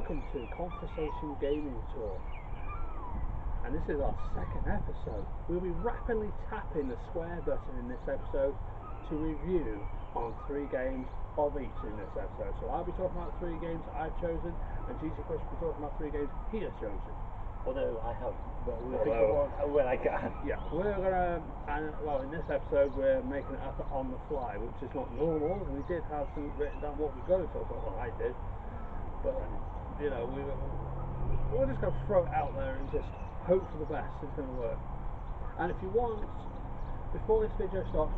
Welcome to Conversation Gaming Tour, and this is our second episode. We'll be rapidly tapping the square button in this episode to review on 3 games of each in this episode. So I'll be talking about 3 games I've chosen, and GC Chris will be talking about 3 games he has chosen. Although I haven't, but we'll think of one when I can. Yeah, we're gonna, well, in this episode we're making it up on the fly, which is not normal. We did have some written down what we're going to talk about. Well, I did, but you know, we're just gonna throw it out there and just hope for the best. It's gonna work. And if you want, before this video starts,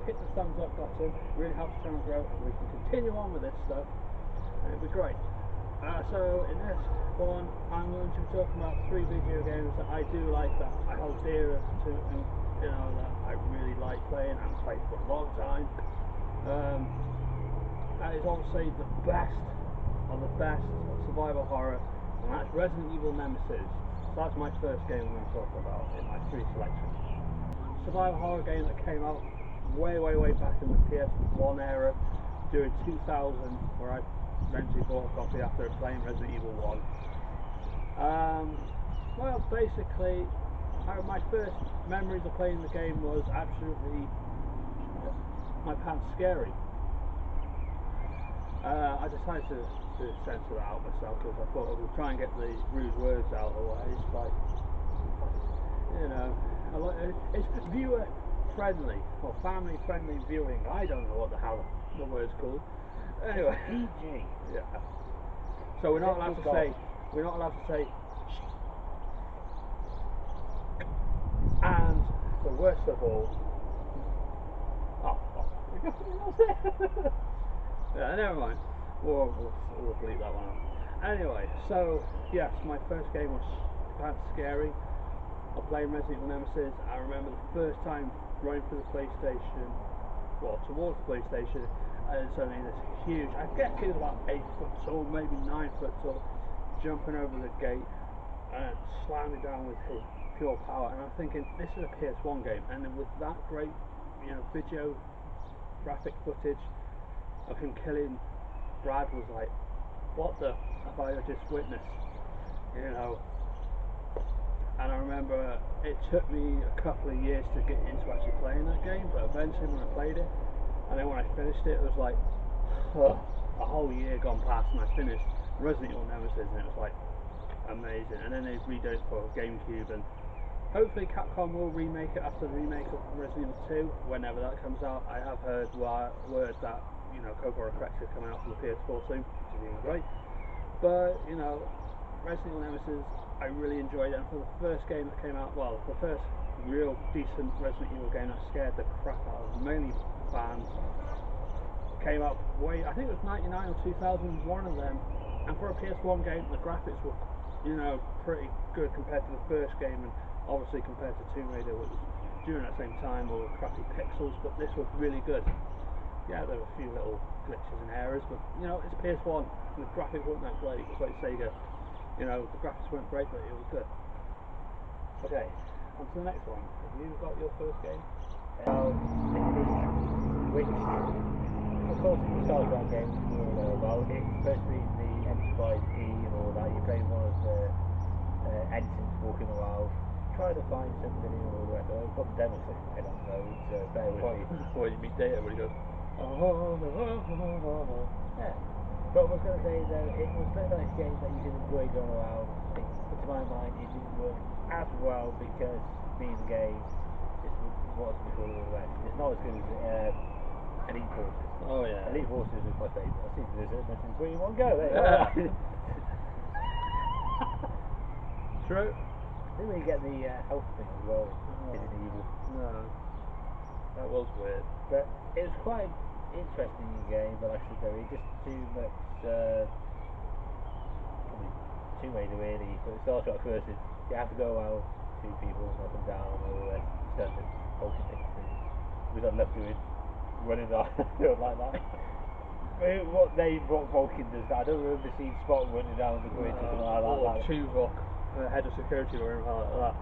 hit the thumbs up button. It really helps the channel grow, and we can continue on with this stuff, and it'd be great. So in this one, I'm going to be talking about 3 video games that I do like, that I hold dear to, and you know, that I really like playing and played for a long time. That is obviously the best of the best survival horror, and that's Resident Evil Nemesis. So that's my first game I'm going to talk about in my 3 selections. Survival horror game that came out way back in the PS1 era during 2000, where I eventually bought a copy after playing Resident Evil 1. Well, basically, my first memories of playing the game was absolutely my pants scary. I decided to censor that out myself because I thought I would try and get the rude words out of the way. It's like, you know, it's viewer friendly or family friendly viewing. I don't know what the hell the word's called. Anyway, PG. Yeah. So we're not allowed to say. We're not allowed to say. And the worst of all. Yeah, never mind. We'll bleep that one out. Anyway, so yes, my first game was scary. I played Resident Evil Nemesis. I remember the first time running through the PlayStation, well, towards the PlayStation. And suddenly this huge, I guess he was about 8 foot tall, maybe 9 foot tall, jumping over the gate and slamming down with his pure power. And I'm thinking, this is a PS1 game, and with that great, you know, video graphic footage of him killing Brad, was like, what the have I just witnessed? You know. And I remember it took me a couple of years to get into actually playing that game, but eventually when I played it, and then when I finished it, it was like a whole year gone past, and I finished Resident Evil Nemesis, and it was like amazing. And then they redid it for GameCube, and hopefully Capcom will remake it after the remake of Resident Evil 2, whenever that comes out. I have heard word that, you know, Code Correct is coming out for the PS4 soon, which is really great. But you know, Resident Evil Nemesis, I really enjoyed it, and for the first game that came out, well, the first real decent Resident Evil game that scared the crap out of many fans, came out I think it was 99 or 2000, one of them, and for a PS1 game, the graphics were, you know, pretty good compared to the first game, and obviously compared to Tomb Raider, which was during that same time, or crappy pixels, but this was really good. Yeah, there were a few little glitches and errors, but you know, it's PS1, and the graphics weren't that great. It's like Sega, you know, the graphics weren't great, but it was good. Okay, on to the next one. Have you got your first game? Which, of course, it's a Star Trek game we all know about. It's especially the Enterprise E and all that. You play one of the ensigns walking around, try to find something and all the rest. I've got the demo thing, I don't know, so bear with me. When you meet Data, when he goes, yeah. But I was going to say, though, it was a nice game that you can enjoy going around. But to my mind, it didn't work as well because being the game, it wasn't before all the rest. It's not as good as Elite Forces. oh yeah. Elite Forces is my favourite. I see there's a mention 3 in one go. There you Yeah. go. True. Didn't really get the health thing as well in Evil. No. That was weird. But it was quite an interesting game, but like I said, it just too much Tomb Raider really. But Star Trek versus, you have to go around 2 people, knock them down, and all the rest, instead of poking things through. Which I love doing, running around like that. What Vulcan does that, I don't remember seeing Spot running down the grid or something like that. Or Tuvok, head of security, or anything like that.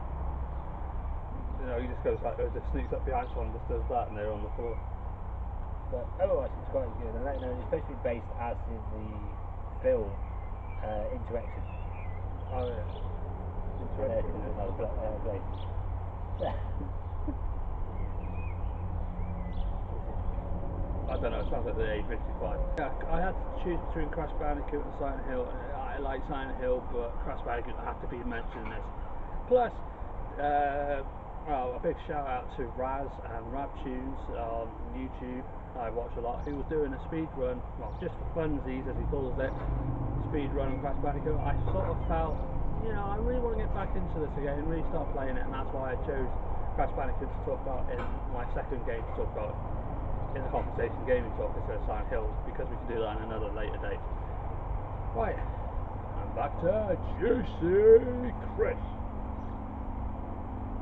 You know, he just goes like, just sneaks up behind someone, just does that, and they're on the floor. But otherwise, it's quite good, and especially based as in the film Interaction. Oh yeah. And there's another place. I don't know, it sounds like the A55. Yeah, I had to choose between Crash Bandicoot and Silent Hill. I like Silent Hill, but Crash Bandicoot had to be mentioned in this. Plus, well, a big shout out to Raz and Rabtunes on YouTube. I watch a lot. He was doing a speed run, well, just for funsies as he calls it, speed run on Crash Bandicoot. I sort of felt, you know, I really want to get back into this again and really start playing it, and that's why I chose Crash Bandicoot to talk about in my second game to talk about in the Conversation Gaming Talk instead of Silent Hill, because we can do that on another later date. Right, I'm back to Juicy Chris.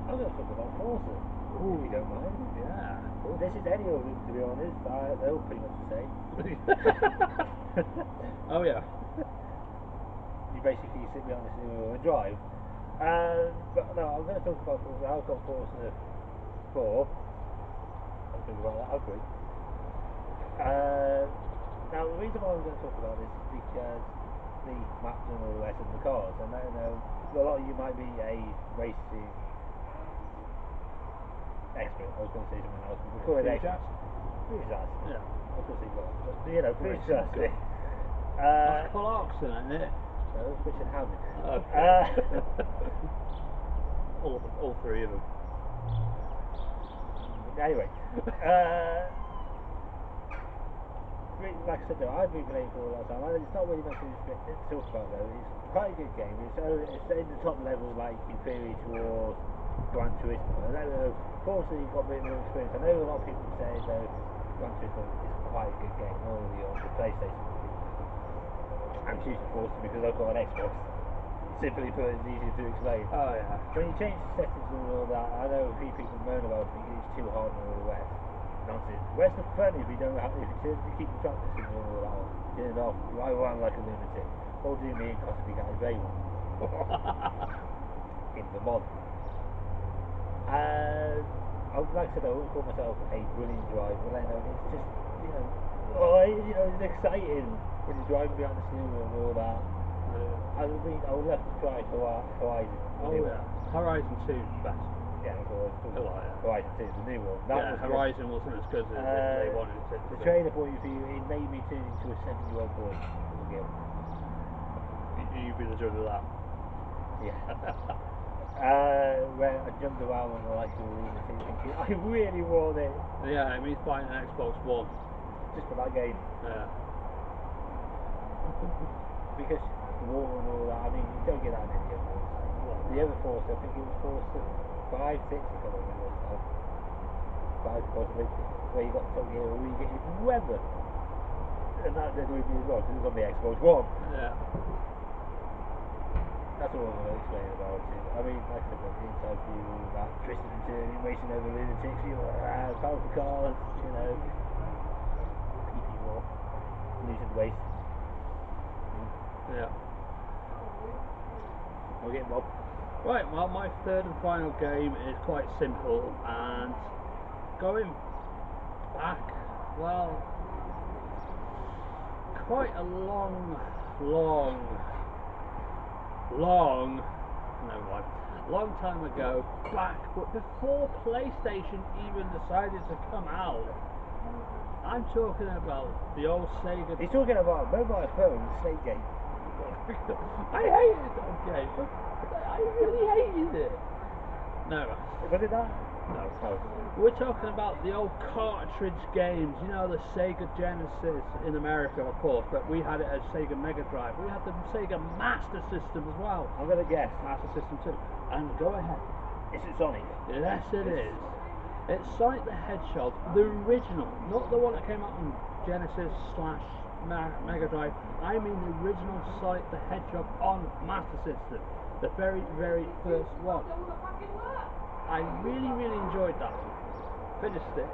I'm going to talk about Forza, if you don't mind. Yeah. Well, this is any of them, to be honest. They're all pretty much the same. Oh yeah. You basically sit behind the steering wheel and drive. But no, I'm going to talk about Forza. I've got Forza 4. I'll think about that, I'll agree. Now, the reason why I'm going to talk about this is because the maps and all the rest of the cars, and I know a lot of you might be a racing expert. I was going to say something else, but we'll call it expert. Enthusiast. Yeah. I was going to say what, but you know, enthusiastic. Full oxen, isn't it? No, fish and ham. All three of them. Anyway, like I said though, I've been playing for a long time. It's not really much to talk about though. It's quite a good game. It's in the top level, like inferior towards Gran Turismo. I don't know. Fortunately, you've got a bit more experience. I know a lot of people say though Gran Turismo is quite a good game on the PlayStation. I'm choosing Forza because I've got an Xbox. Simply put, it's easier to explain. Oh yeah. When you change the settings and all that, I know a few people moan about it, it's too hard and all the rest. Nonsense. Where's the fun if you don't have, if you keep the track system and all that on? Turn it off. You ride around like a lunatic. All do me and cost me guys very well. In the mod. Like I said, I wouldn't call myself a brilliant driver, but I know it's just, you know, it's exciting when you're driving behind the steering wheel and all that. I would love to try Horizon. Oh yeah. Horizon 2 is best. Yeah, that's what I was talking about. Yeah. Horizon 2 is the new one. That was Horizon wasn't as good as they wanted it to the be. trailer point of view, it made me turn into a 7-year-old boy. You'd be the judge of that. Yeah. Where I jumped around on like a lunatic thinking, I really want it. Yeah, it means buying an Xbox One. Just for that game. Yeah. Because the water and all that, I mean, you don't get that in any other ones. The other Forza, I think it was Forza 5, 6, I can't remember what it's called. 5 possibly, where you got Top Gear where you get your weather. And that did with me as well, because it was on the Xbox One. Yeah. That's all I'm going to explain about it. I mean, like I said, the inside view, all that, twisting and turning, racing over lunatics, powerful cars, you know, PP war, losing waste. Yeah. We'll get Bob. Right, well, my third and final game is quite simple, and going back, well, quite a long time ago, back before PlayStation even decided to come out. I'm talking about the old Sega. He's talking about a mobile phone snake game. I hated that game. I really hated it. No. Was it that? No. Oh. We're talking about the old cartridge games, you know, the Sega Genesis in America, of course, but we had it as Sega Mega Drive. We had the Sega Master System as well. I'm going to guess. Master System 2. And go ahead. Is it Sonic? Yes, it is. It's Sonic the Hedgehog, the original, not the one that came out on Genesis / Mega Drive. I mean the original Sonic the Hedgehog on Master System. The very, very first one. I really, really enjoyed that one. Finished it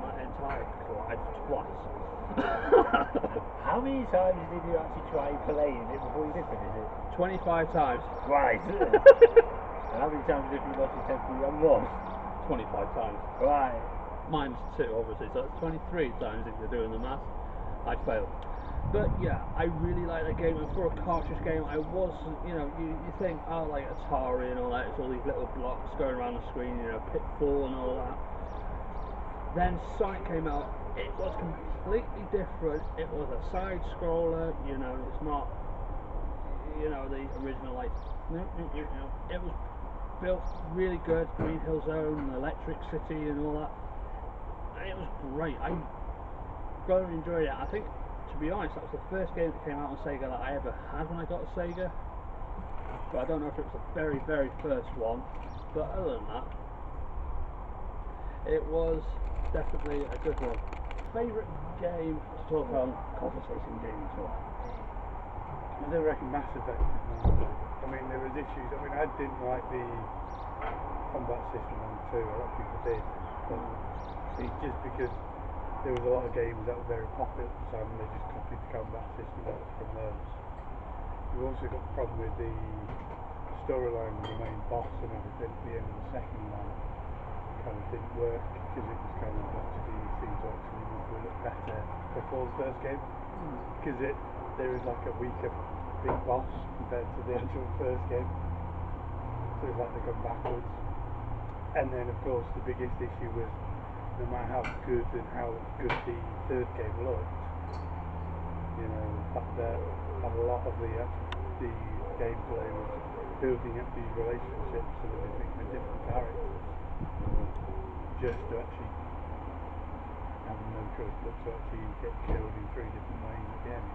my entire life twice. How many times did you actually try playing it before you did finish it? 25 times. Right. And how many times have you lost successfully and lost? 25 times. Right. Minus 2, obviously, so it's 23 times if you're doing the math. I failed. But yeah, I really like that game, and for a cartridge game, I was, you think, oh, like Atari and all that, it's all these little blocks going around the screen, Pitfall and all that. Then Sonic came out, it was completely different, it was a side scroller, it's not, the original, like, it was built really good, Green Hill Zone, Electric City and all that. And it was great, I really enjoyed it. I think, to be honest, that was the first game that came out on Sega that I ever had when I got a Sega. But I don't know if it was the very, very first one. But other than that, it was definitely a good one. Favourite game to talk on conversation games for? I do reckon Mass Effect is mine. I mean, there was issues. I mean, I didn't like the combat system on 2. A lot of people did. But it's just because there was a lot of games that were very popular at the time and they just copied the combat system from those. You've also got the problem with the storyline with the main boss and everything at the end of the second one. Kind of didn't work because it was kind of actually seemed to actually look better before the first game. Because there was like a weaker big boss compared to the actual first game. So it was like they've gone backwards. And then of course the biggest issue was no matter how good and how good the third game looked, the fact that a lot of the gameplay was building up these relationships and everything with different characters, just to actually have no choice but to actually get killed in 3 different ways at the end.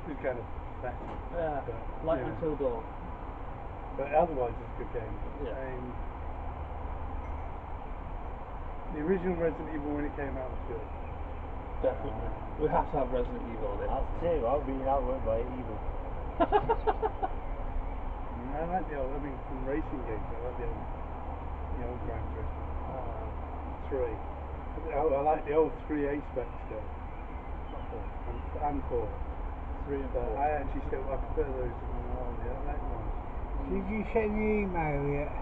It's kind of better. Yeah, like Until Dawn. But otherwise it's a good game. Yeah. The original Resident Evil when it came out was good. Definitely. We have to have Resident Evil on it. That's true. I'll be outward by evil. I like the old, from racing games, I like the old Gran Turismo. 3. I like the old 3A spec still. And 4. 3 and 4. I actually still prefer those to the elect ones. Did you send the email yet?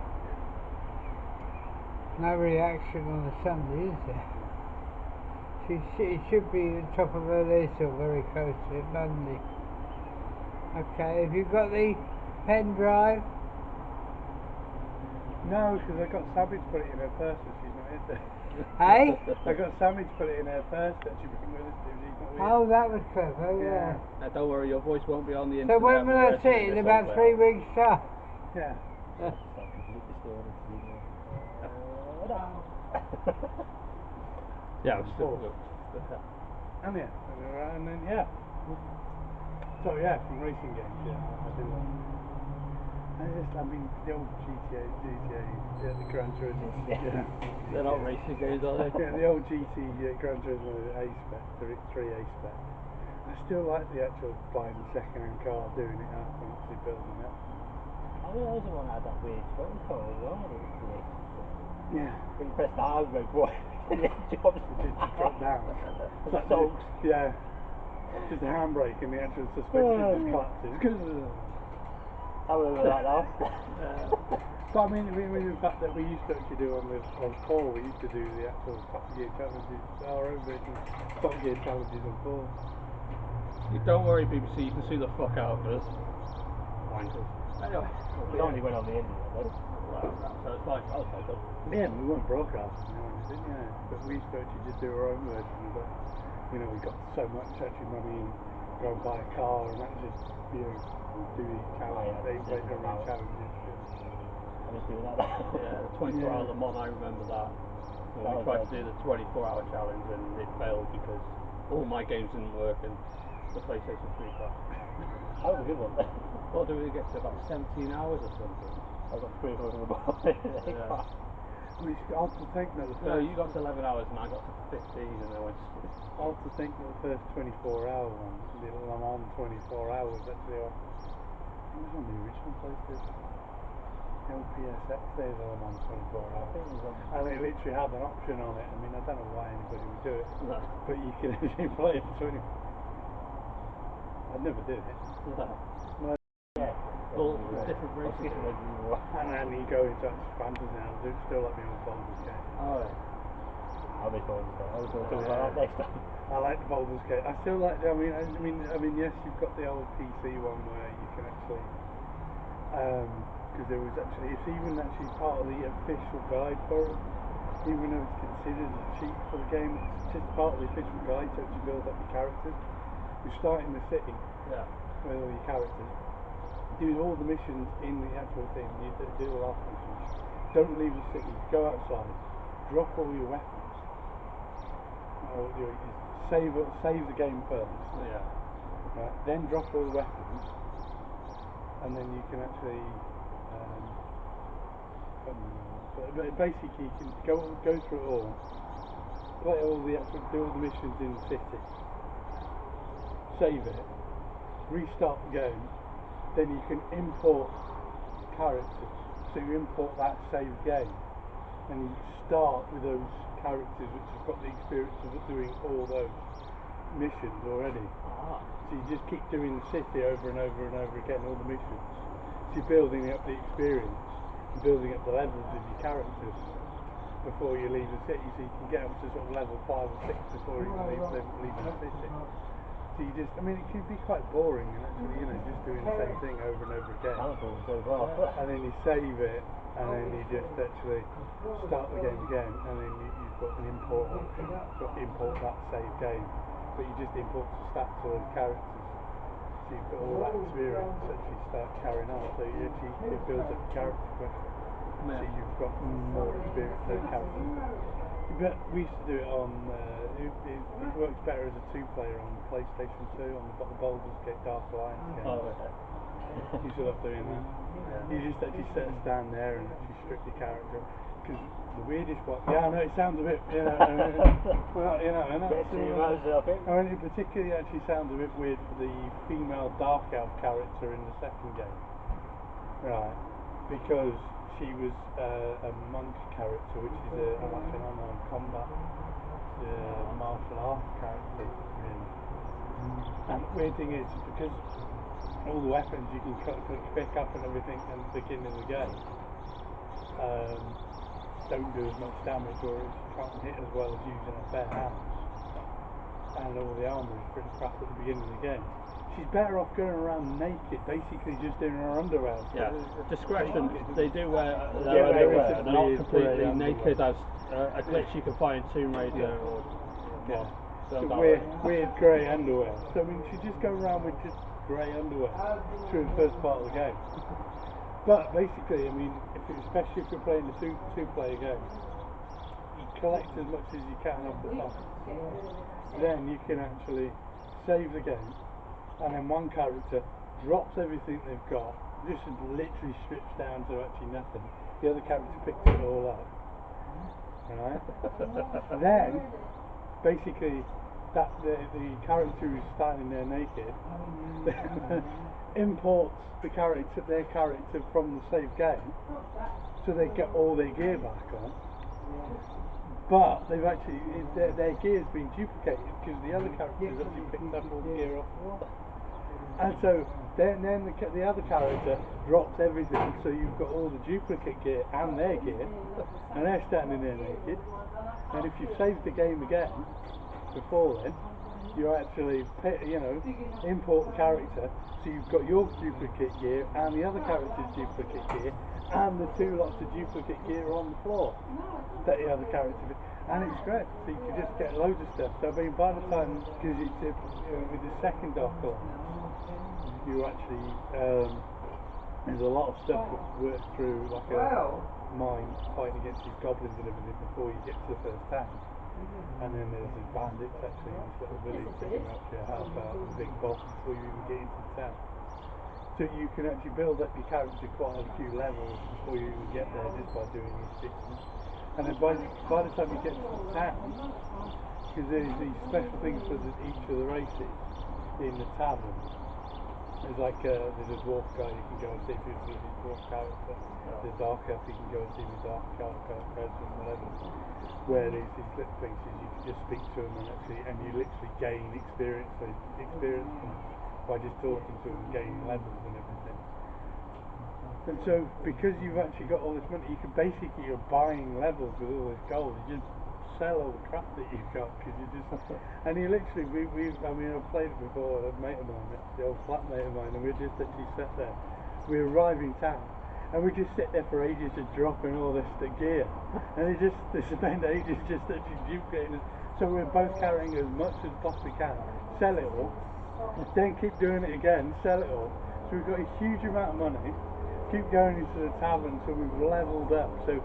No reaction on the Sunday, is there? It should be at the top of her list or very close to it Monday. Okay, have you got the pen drive? No, because I got Sammy to put it in her purse and she's not in there. Hey? I got Sammy to put it in her purse that she bring with us to, she's not with. Oh, that was clever, yeah. Don't worry, your voice won't be on the So internet. when will I see it? In about 3 weeks' time? Yeah. Yeah, it was still Four. good. And then So from racing games, I do like. The old GTA, the Gran Turismo. Yeah. They're not racing games, are they? Yeah, the old Gran Turismo A spec, 3A spec. I still like the actual buying the second-hand car, doing it up and actually building it. I mean, that was the one that had that weird phone call as well. Yeah. When you press the handbrake, what? It drops. Just drop down. Like dogs. Yeah. Just a handbrake and the actual suspension just collapses. I remember that now. But the fact that we used to actually do on 4, we used to do the actual Top Gear challenges, our own version of Top Gear challenges on 4. Don't worry, BBC, you can see the fuck out of us. Wankers. Anyway. We only went on the internet though. So it's fine. Okay, cool. Yeah, we weren't broadcasting or anything, but we used to actually just do our own version of it. We got so much actually money and go and buy a car and actually, do these challenges, they challenges. I was doing that. Yeah, the 24-hour Le Mans, I remember that. When we tried to do the 24-hour challenge and it failed because all my games didn't work and the PlayStation 3 crashed. That was a good one. What did we get to, about 17 hours or something? I got 3 hours on the ball. Yeah. It's odd to think that the first... No, you got to 11 hours and I got to 15 and then went... Odd to think that the first 24-hour one, the Le Mans 24 hours, actually it was on the original PlayStation. LPSX, there's Le Mans 24 hours. And it literally had an option on it. I don't know why anybody would do it. No. But you can actually play it 20... I'd never did it. No. Yeah. Well, different races. And then you go into fantasy now, I do still like the old Baldur's game. Oh, yeah. I miss Baldur's Gate. I was going to talk about that next time. I like the Baldur's Gate. I still like. Yes, you've got the old PC one where you can actually, because there was actually, it's even actually part of the official guide for it. Even though it's considered a cheat for the game, it's just part of the official guide to actually build up your characters. You start in the city Yeah. with all your characters, do all the missions in the actual thing. You do the last missions. Don't leave the city. Go outside. Drop all your weapons. Save the game first. Yeah. Right, then drop all the weapons, and then you can actually. But basically, you can go through it all. Do all the missions in the city. Save it. Restart the game. Then you can import characters. So you import that saved game, and you start with those characters which have got the experience of doing all those missions already. So you just keep doing the city over and over and over again, all the missions. So you're building up the experience, and building up the levels of your characters before you leave the city, so you can get up to sort of level 5 or 6 before you leave the city. So you just, it can be quite boring, and actually, just doing the same thing over and over again. Sounds boring so far. And then you save it, and then you just actually start the game again, and then you've got an import option. You've got to import that save game, but you just import the stats of those characters. So you've got all that experience to actually start carrying on. So it builds up your character quicker. So you've got more experience with those characters. But we used to do it on. It works better as a 2-player on the PlayStation 2 on the Baldur's Gate Dark Alliance game. Oh, okay. You should love doing that. You just actually stand there and actually strip your character. Because the weirdest one. Yeah, I know it sounds a bit. Bit too much, I think. It particularly actually sounds a bit weird for the female Dark Elf character in the second game, right? Because she was a monk character, which is like an unarmed combat martial arts character, really. And the weird thing is, because all the weapons you can pick up and everything at the beginning of the game don't do as much damage, or you can't hit as well as using a bare hands. And all the armour is pretty crap at the beginning of the game. She's better off going around naked, basically just in her underwear. Yeah. Discretion. They do wear Yeah, their wear underwear. They're not weird completely grey naked underwear. as a glitch you can find in Tomb Raider or. Yeah. Well, It's weird grey underwear. So she's just going around with just grey underwear through the first part of the game. But basically, especially if you're playing a two-player game, you collect as much as you can off the top. Then you can actually save the game, and then one character drops everything they've got, just literally strips down to actually nothing. The other character picks it all up. Right? Then, basically, the character who's standing there naked imports their character from the save game, so they get all their gear back on. But they've actually their gear's been duplicated because the other characters actually picked up all the gear off the wall. And so then the other character drops everything, so you've got all the duplicate gear and their gear, and they're standing there naked. And if you've saved the game again before then, you actually import the character, so you've got your duplicate gear and the other character's duplicate gear and the two lots of duplicate gear on the floor that the other character did. And it's great, so you can just get loads of stuff. So by the time, because it's with the second Dark Alliance, you actually there's a lot of stuff to work through, like a mine fighting against these goblins and everything before you get to the first town. And then there's these bandits actually in this little village that can actually help out the big boss before you even get into the town. So you can actually build up your character quite a few levels before you even get there, just by doing these missions. And then by the time you get to the town, because there's these special things for each of the races in the tavern. There's there's a dwarf guy you can go and see if you see his dwarf character. There's dark elf you can go and see the dark character, whatever. Where there's these little places you can just speak to them and you literally gain experience points by just talking to them and gaining levels and everything. And so because you've actually got all this money, you're buying levels with all this gold. You just sell all the crap that you've got because you just. And you literally, I mean, I've played it before. A mate of mine, the old flatmate of mine, and we just actually sat there. We arrive in town, and we just sit there for ages just dropping all this gear, and they spend ages just actually duplicating it. So we're both carrying as much as possibly can, sell it all, then keep doing it again, sell it all. So we've got a huge amount of money. Keep going into the tavern till we've leveled up. So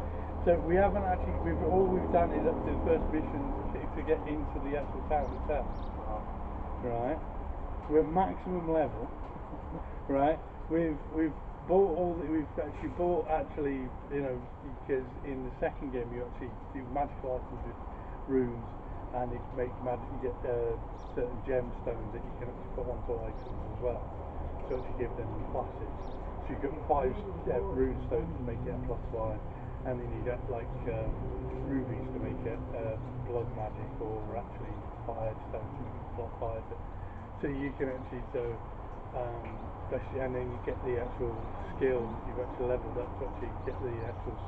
we haven't actually. All we've done is up to the first mission to get into the actual town itself. Right. We're maximum level. Right. We've bought all that. We've actually bought because in the second game you actually do magical items with runes, and it make magic. You get certain gemstones that you can actually put onto items as well. So to give them classes. So you've got 5 rune stones to make it a +5, and then you get like rubies to make it blood magic, or actually fire stones to make it +5. So you can actually especially, and then you get the actual skill you've actually leveled up to actually get the actual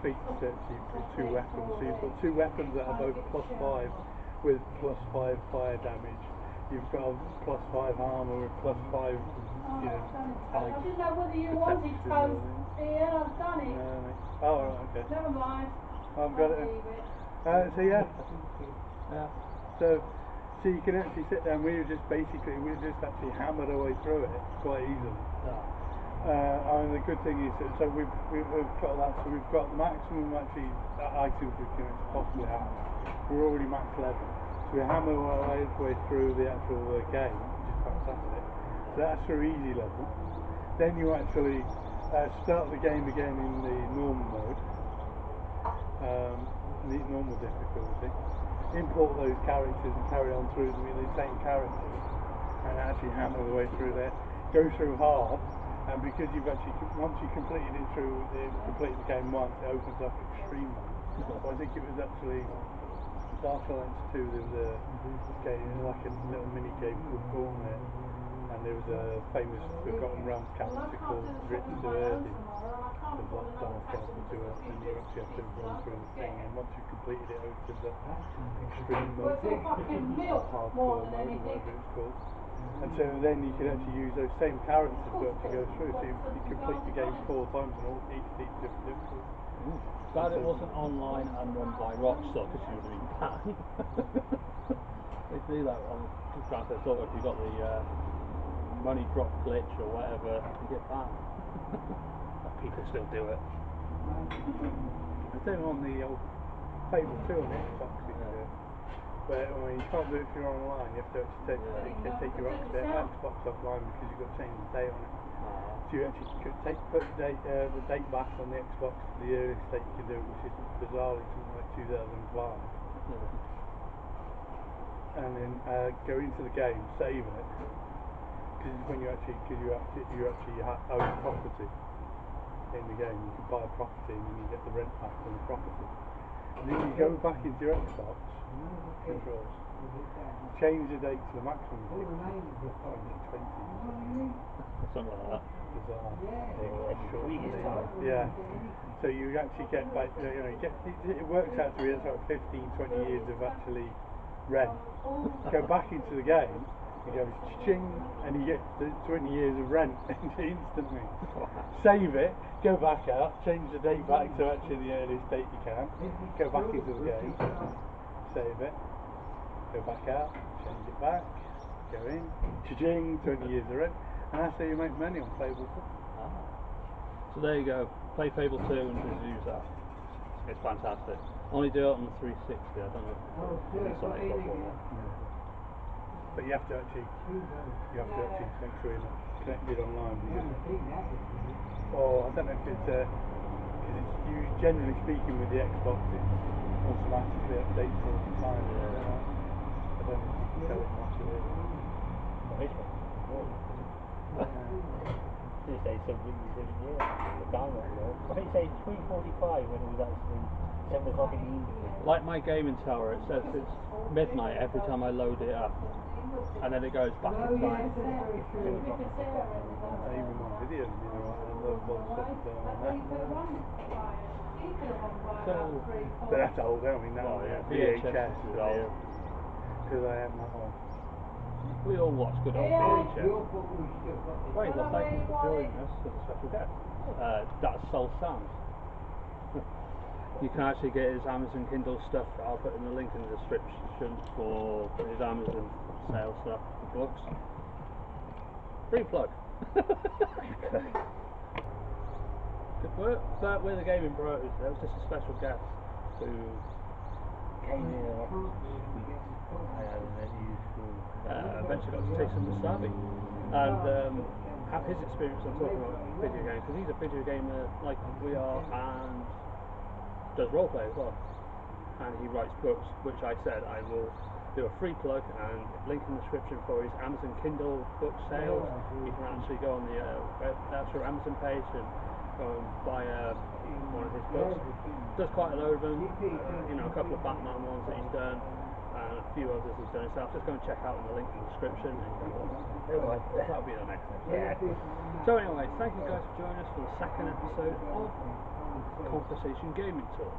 feats to actually put 2 weapons. So you've got 2 weapons that are both +5 with +5 fire damage. You've got a +5 armour with +5, I didn't know whether you wanted toast, Ian. I've done it. Oh, right, okay. Never mind. I've got it. Leave it. So yeah. Yeah. So you can actually sit there, and we just actually hammered our way through it quite easily. I mean, the good thing is that we've got that. So we've got the maximum actually items we can possibly have. We're already max level. So we hammer our way through the actual game, which is fantastic. So that's for easy level. Then you actually start the game again in the normal mode, the normal difficulty. Import those characters and carry on through them in the same characters, and actually hammer the way through there. Go through hard, and because you've actually once you completed the game once, it opens up extreme mode. So I think it was actually Dark Alliance 2. There was a game, like a little mini game called Gauntlet, and there was a famous Forgotten Realms character called Rich Verdi. There's like Dark Alliance 2, and you actually have to run through the thing, and once you've completed it, it opens up extreme mode, hardcore mode, or whatever it's called. And so then you can actually use those same characters to actually go through. So you complete the game 4 times and all each different difficulty. Glad it wasn't online and run by Rockstar, because you would have been banned. They do that on Grand Theft Auto. If you got the money drop glitch or whatever, you get banned. But people still do it. I don't on the old Fable 2 on the Xbox you can do it. But I mean, you can't do it if you're online. You have to actually take your Xbox offline because you've got to change the date on it. So you actually could put the date back on the Xbox to the earliest date you can do it, which is bizarrely something like 2005. And then go into the game, save it, because when you actually own property in the game. You can buy a property and then you get the rent back on the property. And then you go back into your Xbox controls, change the date to the maximum date, 2020. Something like that. Yeah. So you actually get back, it works out to be about 15-20 years of actually rent. Go back into the game, it goes ching, and you get the 20 years of rent instantly. Save it, go back out, change the date back to actually the earliest date you can, go back into the game, save it, go back out, change it back, go in, ching, 20 years of rent, and that's how you make money on Fable 2. So there you go. Play Fable 2 and just use that. It's fantastic. Only do it on the 360. I don't know if it's on Xbox One yet. But you have to actually make sure you're not connected online because, or I don't know if it's you generally speaking with the Xbox, it's automatically updates all the time. I don't know if you can tell it massively. They say something every year. The time right there. I think it says 3:45 when it was actually 7 o'clock in the evening. Like my gaming tower, it says it's midnight every time I load it up, and then it goes back in time. Even on videos, I love all the stuff on there. But that's old, I mean, now Oh, yeah, VHS is yeah. old. Because I am that one. We all watch good old VHS. Right, well, thank you for joining us as a special guest. That's Soul Sound. You can actually get his Amazon Kindle stuff. I'll put in the link in the description for his Amazon sales stuff, the books. Free plug. But we're the Gaming Bros. That was just a special guest who came in and offered some sweets. I had an unusual. eventually got to taste some wasabi and have his experience on talking about video games, because he's a video gamer like we are and does roleplay as well. And he writes books, which I said I will do a free plug and link in the description for his Amazon Kindle book sales. You can actually go on the Amazon page and go and buy one of his books. Does quite a load of them, a couple of Batman ones that he's done, and a few others he's done himself. Just go and check out in the link in the description. That'll be the next episode. Yeah. So anyway, thank you guys for joining us for the second episode of Conversation Gaming Talk.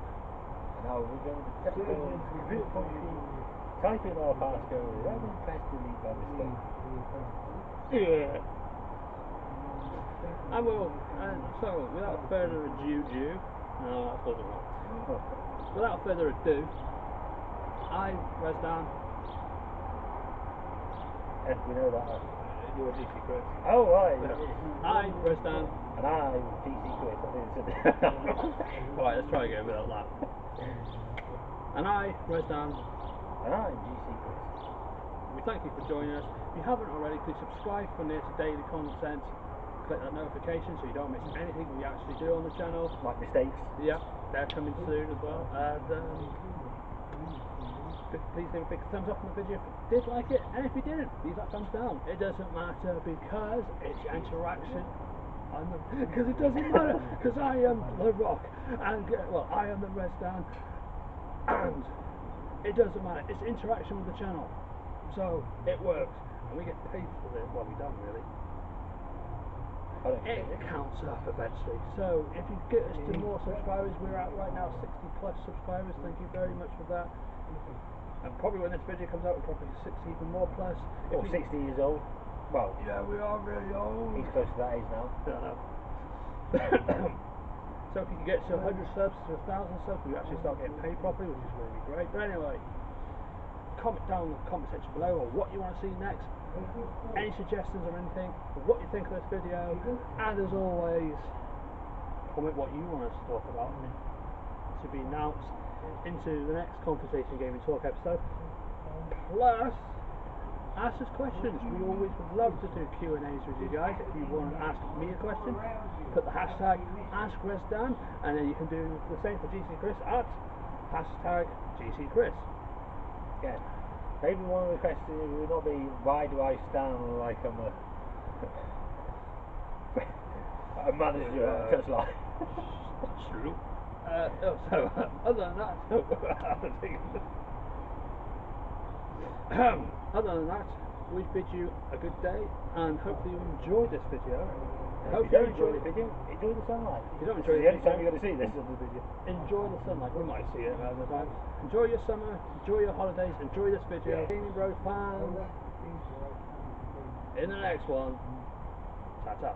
Now we're going to check the computer function. Type in our passcode. I haven't pressed delete by mistake. Yeah. I will. So, without further ado, no, that wasn't right. Without further ado, I, Resdan. And we know that. You're DC Chris. Oh, right. I, Resdan. And I'm DC Chris. I think it's Right, let's try again without that. And I, Resdan. And I'm DC Chris. We thank you for joining us. If you haven't already, please subscribe for near to daily content. Click that notification so you don't miss anything we actually do on the channel. Like mistakes. Yeah, they're coming soon as well. And please leave a big thumbs up on the video if you did like it, and if you didn't, leave that thumbs down. It doesn't matter because it's interaction. Because it doesn't matter because I am the Rock and I am the Resdan, and it doesn't matter. It's interaction with the channel, so it works, and we get paid for it. Well, we don't really. It counts up eventually. So if you get us to more subscribers, we're at right now 60 plus subscribers. Thank you very much for that. And probably when this video comes out, we'll probably 60 even more plus. Or 60 years old. Well, yeah, we are really old. He's close to that age now. Yeah, so if you can get to 100 subs to 1,000 subs, we actually start getting paid properly, which is really great. But anyway, comment down in the comment section below on what you want to see next, any suggestions or anything, what you think of this video, and as always, comment what you want us to talk about to be announced into the next Conversation Gaming Talk episode. Plus, ask us questions. We always would love to do Q&As with you guys. If you want to ask me a question, put the hashtag AskResdan, and then you can do the same for GC Chris at hashtag GC Chris. Yeah. Maybe one of the questions would not be why do I stand like I'm a manager at a touchline. True. So other than that, other than that, we bid you a good day, and hopefully you enjoyed this video. If you don't enjoy the video, enjoy the sunlight. If you don't enjoy the only time you're going to see this on the video. Enjoy the sunlight. We might see it another time. Enjoy your summer. Enjoy your holidays. Enjoy this video. Gaming Bros fans. In the next one. Ta-ta.